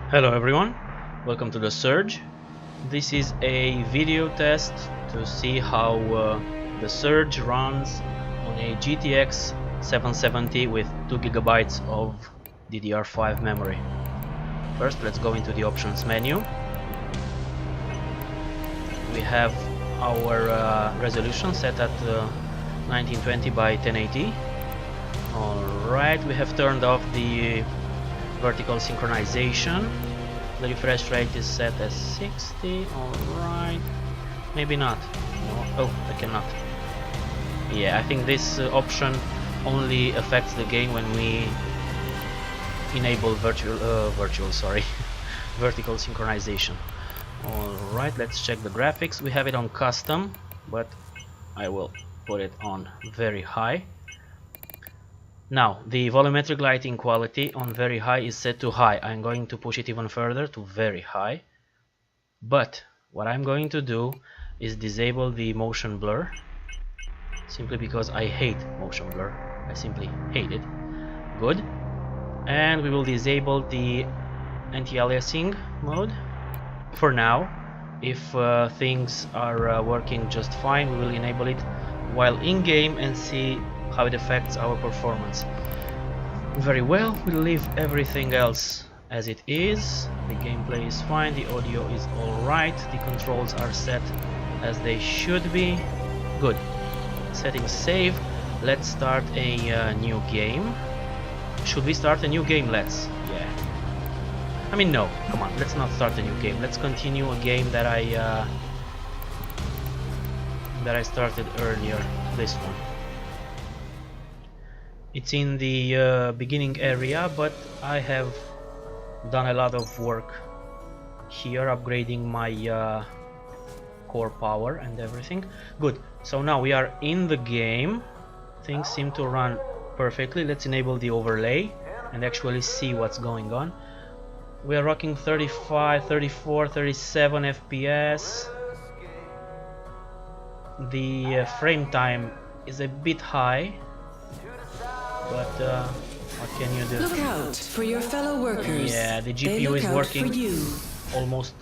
Hello everyone, welcome to the Surge. This is a video test to see how the Surge runs on a GTX 770 with 2 GB of DDR5 memory. First, let's go into the options menu. We have our resolution set at 1920 by 1080. Alright, we have turned off the vertical synchronization. The refresh rate is set as 60. Alright, maybe not. No. Oh, I cannot. Yeah, I think this option only affects the game when we enable vertical synchronization. Alright, let's check the graphics. We have it on custom, but I will put it on very high. Now, the volumetric lighting quality on very high is set to high. I'm going to push it even further to very high. But what I'm going to do is disable the motion blur, simply because I hate motion blur. I simply hate it. Good. And we will disable the anti-aliasing mode for now. If things are working just fine, we will enable it while in game and see how it affects our performance. Very well, we'll leave everything else as it is. The gameplay is fine, the audio is alright, the controls are set as they should be. Good. Settings save. Let's start a new game. Should we start a new game? Let's. Yeah. I mean, no, come on, let's not start a new game. Let's continue a game that I started earlier. This one. It's in the beginning area, but I have done a lot of work here, upgrading my core power and everything. Good. So now we are in the game. Things seem to run perfectly. Let's enable the overlay and actually see what's going on. We are rocking 35, 34, 37 FPS. The frame time is a bit high, but what can you do? Look out for your fellow workers. Yeah, the GPU is working almost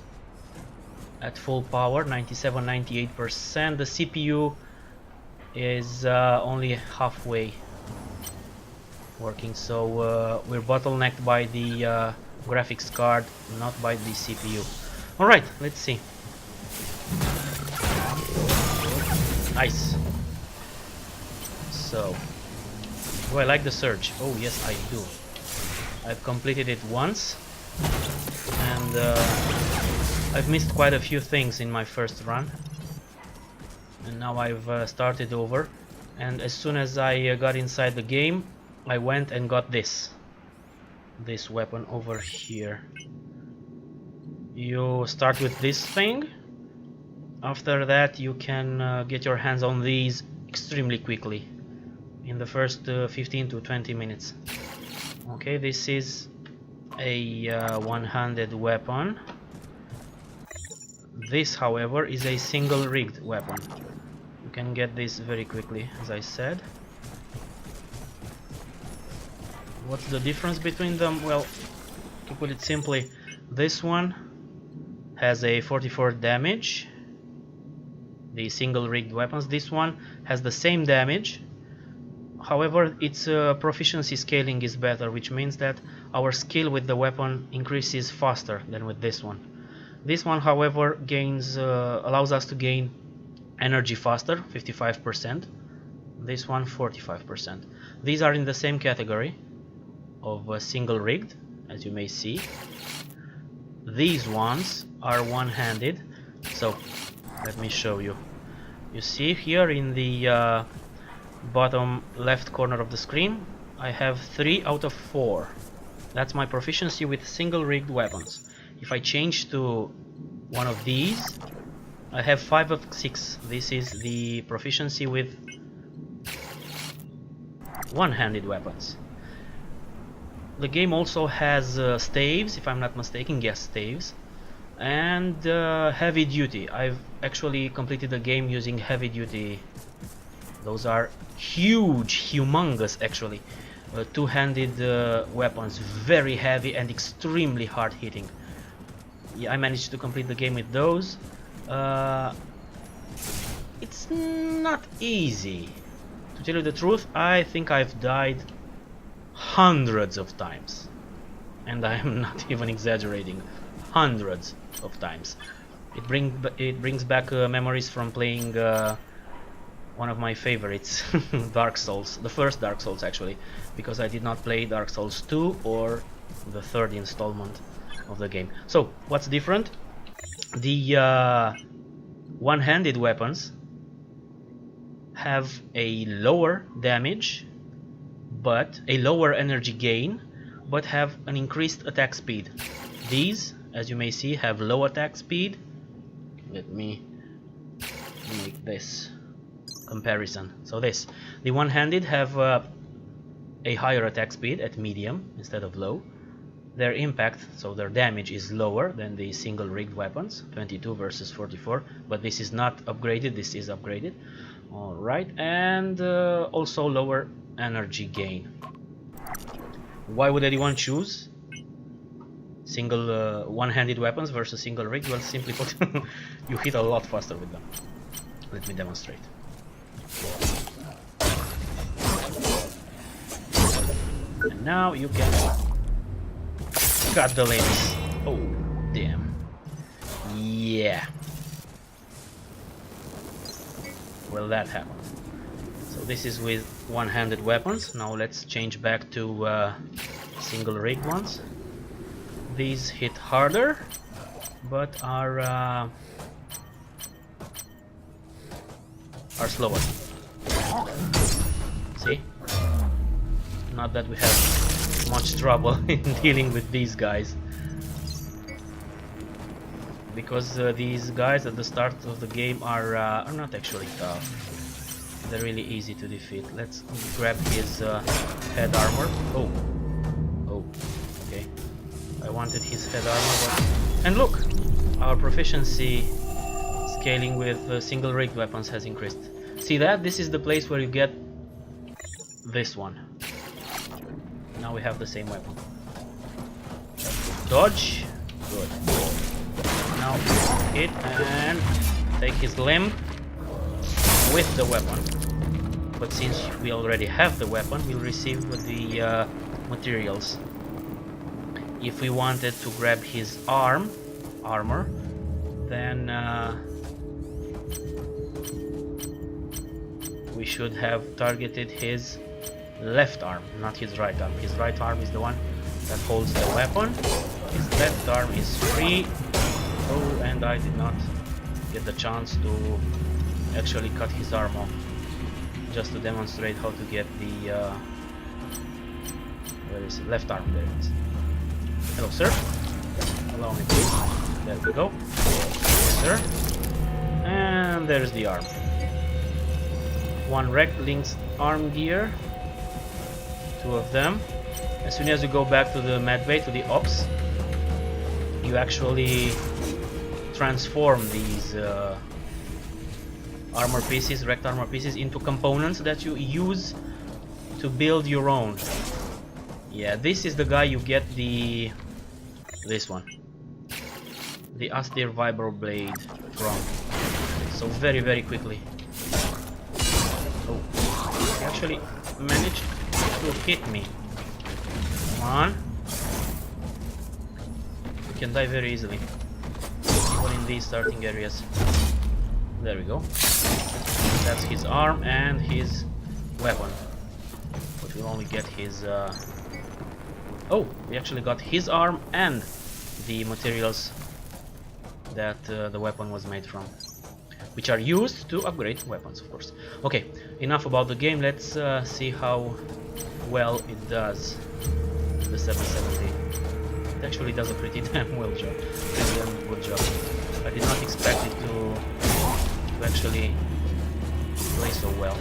at full power, 97-98%. The CPU is only halfway working, so we're bottlenecked by the graphics card, not by the CPU. Alright, let's see. Nice. So, do I like the Surge? Oh yes, I do. I've completed it once, and I've missed quite a few things in my first run, and now I've started over. And as soon as I got inside the game, I went and got this weapon over here. You start with this thing. After that, you can get your hands on these extremely quickly in the first 15 to 20 minutes. Okay, this is a one-handed weapon. This, however, is a single rigged weapon. You can get this very quickly, as I said. What's the difference between them? Well, to put it simply, this one has a 44 damage. The single rigged weapons. This one has the same damage. However, its proficiency scaling is better, which means that our skill with the weapon increases faster than with this one. This one, however, allows us to gain energy faster, 55%. This one, 45%. These are in the same category of single rigged, as you may see. These ones are one-handed. So let me show you. You see here in the bottom left corner of the screen, I have 3 out of 4. That's my proficiency with single rigged weapons. If I change to one of these, I have 5 of 6. This is the proficiency with one-handed weapons. The game also has staves, if I'm not mistaken. Yes, staves. And heavy duty. I've actually completed the game using heavy duty. Those are huge, humongous actually. two-handed weapons, very heavy and extremely hard hitting. Yeah, I managed to complete the game with those. It's not easy. To tell you the truth, I think I've died hundreds of times. And I am not even exaggerating. Hundreds of times. It brings back memories from playing one of my favorites, Dark Souls. The first Dark Souls, actually, because I did not play Dark Souls 2 or the third installment of the game. So, what's different? The one-handed weapons have a lower damage, but a lower energy gain, but have an increased attack speed. These, as you may see, have low attack speed. Let me make this comparison. So the one-handed have a higher attack speed at medium instead of low. Their impact, so their damage, is lower than the single rigged weapons, 22 versus 44, but this is not upgraded, this is upgraded. Alright, and also lower energy gain. Why would anyone choose single one-handed weapons versus single rigged? Well, simply put, you hit a lot faster with them. Let me demonstrate. And now you can cut the limbs. Oh, damn. Yeah. Well, that happened. So this is with one-handed weapons. Now let's change back to single rigged ones. These hit harder, but are slower. See? Not that we have much trouble in dealing with these guys, because these guys at the start of the game are not actually tough. They're really easy to defeat. Let's grab his head armor. Oh, okay. I wanted his head armor, but... And look! Our proficiency scaling with single rigged weapons has increased. See that? This is the place where you get this one. Now we have the same weapon. Dodge. Good. Now hit and take his limb with the weapon. But since we already have the weapon, we'll receive the materials. If we wanted to grab his armor, then we should have targeted his left arm, not his right arm. His right arm is the one that holds the weapon. His left arm is free. Oh, and I did not get the chance to actually cut his arm off, just to demonstrate how to get the where is it? Left arm. There it is. Hello, sir. Allow me, please. There we go. Yes, sir. And there's the arm. One rect links arm gear. Two of them. As soon as you go back to the medbay, to the ops, you actually transform these armor pieces, rect armor pieces, into components that you use to build your own. Yeah, this is the guy you get this one, the austere vibro blade from. So very quickly. Oh, he actually managed to hit me. Come on. You can die very easily, even in these starting areas. There we go. That's his arm and his weapon. But we'll only get his... Oh, we actually got his arm and the materials that the weapon was made from, which are used to upgrade weapons, of course. Okay, enough about the game. Let's see how well it does. The 770. It actually does a pretty damn well job. Pretty damn good job. I did not expect it to actually play so well.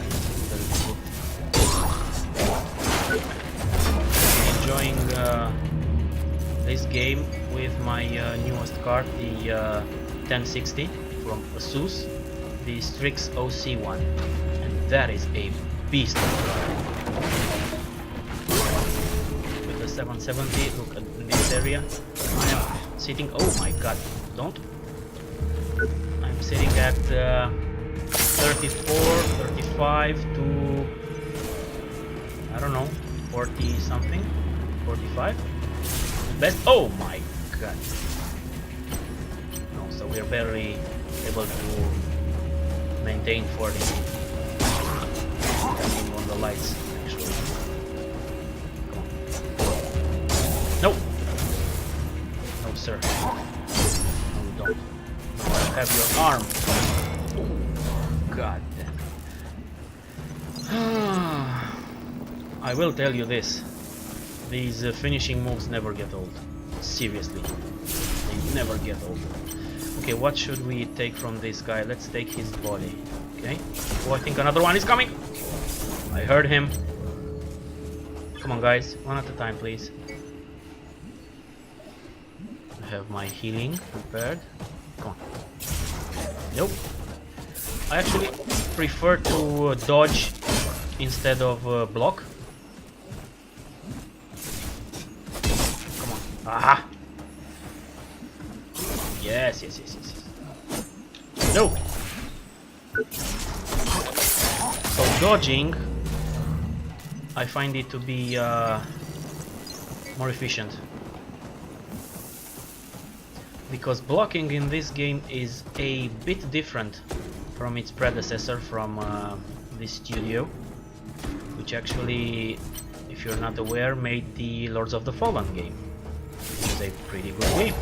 Enjoying this game with my newest card, the 1060 from Asus, the Strix OC one, and that is a beast of a card. GTX770. Look at this area. I am sitting. Oh my god! Don't. I'm sitting at 34, 35 to I don't know, 40 something, 45. Best. Oh my god! No, so we're barely able to maintain 40. Depending on the lights, actually. Come on. No! No, sir. No, don't. I'll have your arm. Oh, god damn. I will tell you this. These finishing moves never get old. Seriously. They never get old. Okay, what should we take from this guy? Let's take his body. Okay. Oh, I think another one is coming! I heard him. Come on, guys. One at a time, please. I have my healing prepared. Come on. Nope. I actually prefer to dodge instead of block. Come on. Aha! Yes, yes, yes, yes, yes. No! So dodging, I find it to be more efficient. Because blocking in this game is a bit different from its predecessor from this studio, which actually, if you're not aware, made the Lords of the Fallen game, which is a pretty good game,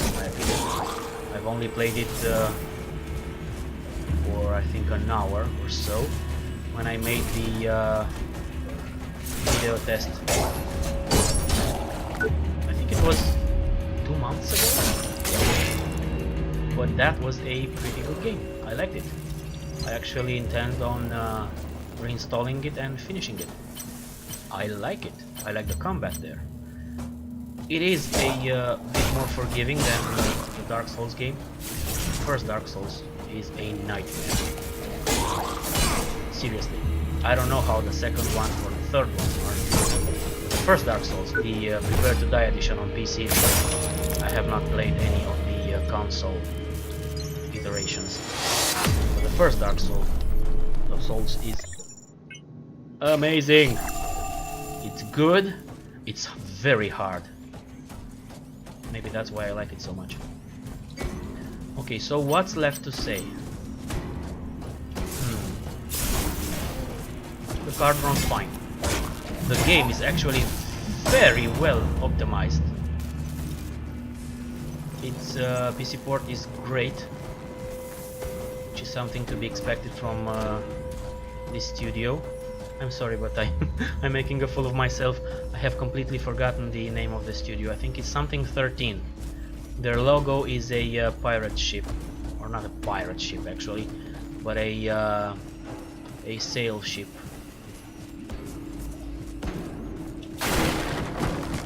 in my opinion. I've only played it for I think an hour or so when I made the video test. I think it was 2 months ago. But that was a pretty good game. I liked it. I actually intend on reinstalling it and finishing it. I like it. I like the combat there. It is a bit more forgiving than the Dark Souls game. The first Dark Souls is a nightmare. Seriously. I don't know how the second one or the third one are. The first Dark Souls, the Prepare to Die edition on PC, I have not played any of the console iterations. But the first Dark Souls is amazing. It's good. It's very hard. Maybe that's why I like it so much. Okay, so what's left to say? The card runs fine. The game is actually very well optimized. Its PC port is great, which is something to be expected from this studio. I'm sorry, but I'm making a fool of myself. I have completely forgotten the name of the studio. I think it's something 13. Their logo is a pirate ship, or not a pirate ship actually, but a sail ship.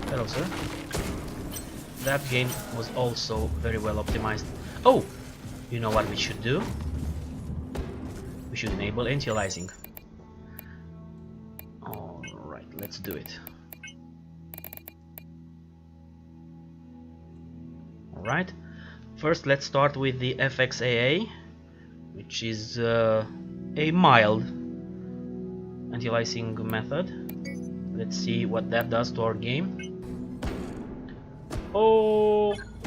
Hello, sir. That game was also very well optimized. Oh, you know what we should do? We should enable Antialiasing. Alright, let's do it. Alright, first let's start with the FXAA, which is a mild anti-aliasing method. Let's see what that does to our game.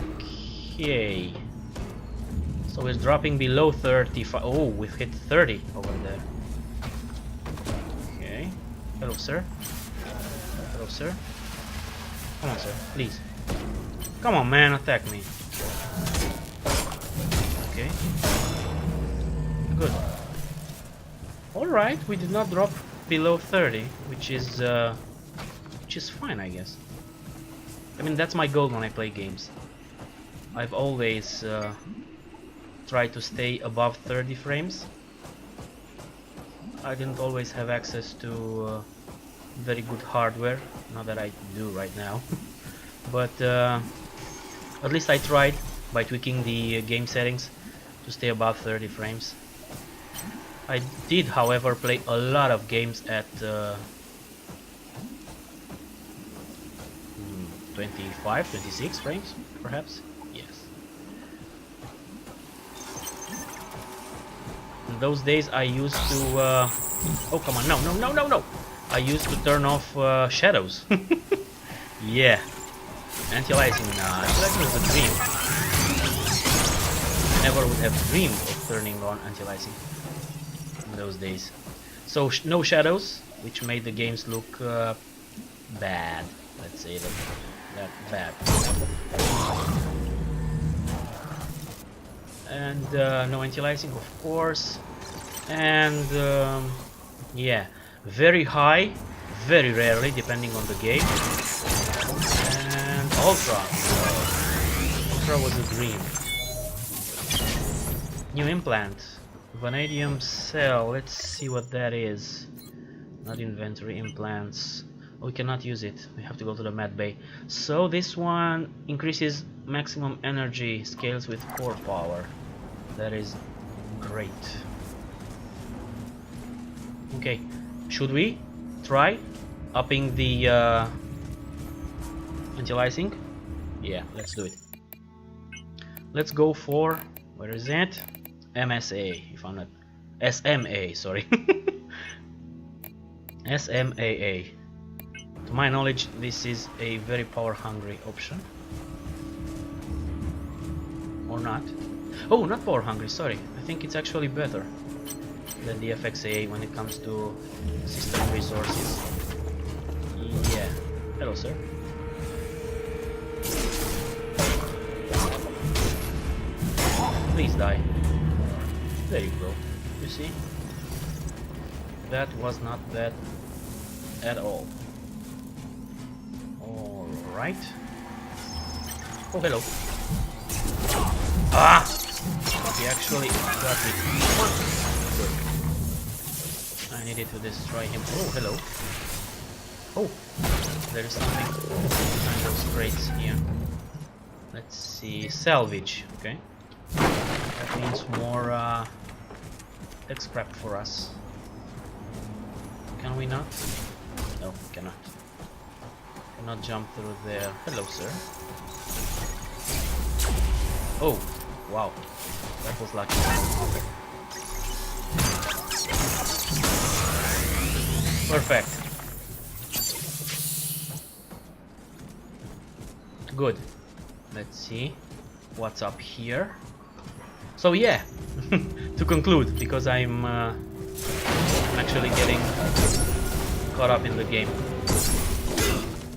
Okay, so we're dropping below 35. Oh, we've hit 30 over there. Okay, hello sir. Hello sir. Come on sir, please. Come on man, attack me. Okay, good. Alright, we did not drop below 30, which is fine, I guess. I mean, that's my goal when I play games. I've always tried to stay above 30 frames. I didn't always have access to very good hardware, not that I do right now. But at least I tried by tweaking the game settings to stay above 30 frames. I did, however, play a lot of games at 25, 26 frames, perhaps? Yes. In those days I used to... oh, come on, no, no, no, no, no! I used to turn off shadows. Yeah. Antialiasing, antialiasing was a dream. I never would have dreamed of turning on antialiasing in those days. So no shadows, which made the games look bad. Let's say that bad. And no antialiasing, of course. And yeah, very high, very rarely, depending on the game. And ultra. Ultra was a dream. New implant. Vanadium cell. Let's see what that is. Not inventory implants. We cannot use it. We have to go to the med bay. So this one increases maximum energy, scales with core power. That is great. Okay, should we try upping the antialiasing? Yeah, let's do it. Let's go for, where is it? MSA, if I'm not... SMAA, sorry. SMAA. To my knowledge, this is a very power-hungry option. Or not. Oh, not power-hungry, sorry. I think it's actually better than the FXAA when it comes to system resources. Yeah. Hello, sir. Please die. There you go. You see? That was not bad at all. Alright. Oh, hello. Ah! He actually got me. Good. I needed to destroy him. Oh, hello. Oh! There is something behind those crates here. Let's see. Salvage. Okay. That means more tech scrap for us. Can we not? No, we cannot. Cannot jump through there. Hello, sir. Oh, wow. That was lucky. Perfect. Good. Let's see what's up here. So yeah, to conclude, because I'm actually getting caught up in the game.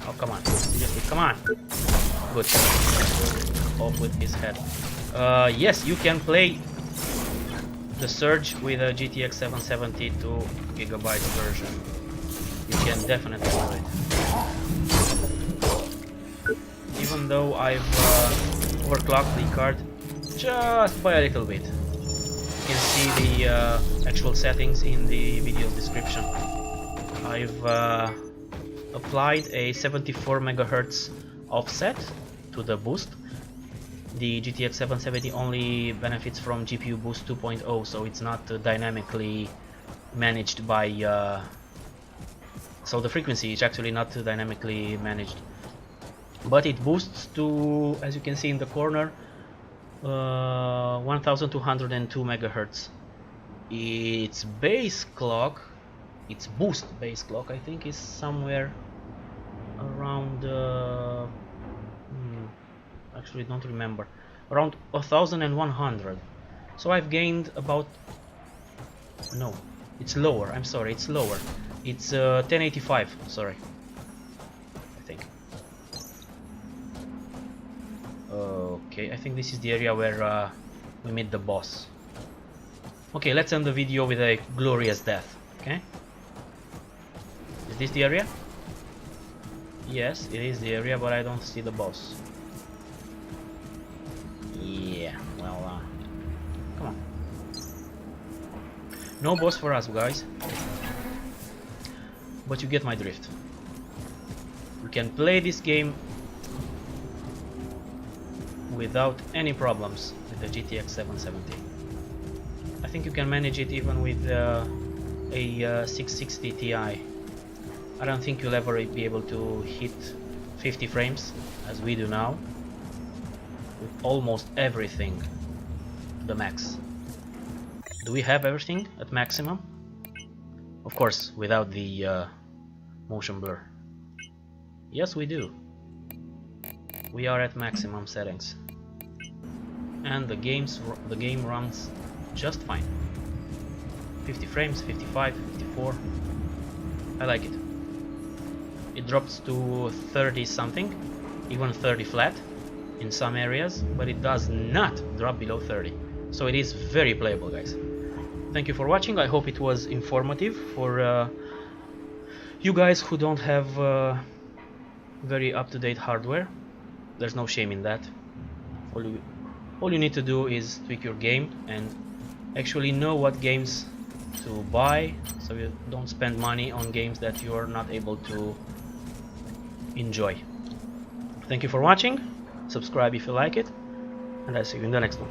Oh, come on. Seriously, come on. Good. Off with his head. Yes, you can play the Surge with a GTX 770 2GB version. You can definitely do it. Even though I've overclocked the card just by a little bit. You can see the actual settings in the video description. I've applied a 74 MHz offset to the boost. The GTX 770 only benefits from GPU boost 2.0, so it's not dynamically managed by so the frequency is actually not dynamically managed, but it boosts to, as you can see in the corner, 1202 MHz. Its base clock, its boost base clock, I think is somewhere around actually don't remember, around 1100. So I've gained about, no, it's lower, I'm sorry, it's lower, it's 1085, sorry, I think. Okay, I think this is the area where we meet the boss. Okay, let's end the video with a glorious death. Okay, is this the area? Yes, it is the area, but I don't see the boss. Yeah, well, come on. No boss for us, guys. But you get my drift. You can play this game without any problems with the GTX 770. I think you can manage it even with a 660 Ti. I don't think you'll ever be able to hit 50 frames as we do now, with almost everything the max. Do we have everything at maximum? Of course, without the motion blur. Yes, we do. We are at maximum settings, and the game runs just fine. 50 frames, 55, 54. I like it. It drops to 30 something, even 30 flat in some areas, but it does not drop below 30. So it is very playable, guys. Thank you for watching. I hope it was informative for you guys who don't have very up-to-date hardware. There's no shame in that. All you need to do is tweak your game and actually know what games to buy, so you don't spend money on games that you are not able to enjoy. Thank you for watching. Subscribe if you like it, and I'll see you in the next one.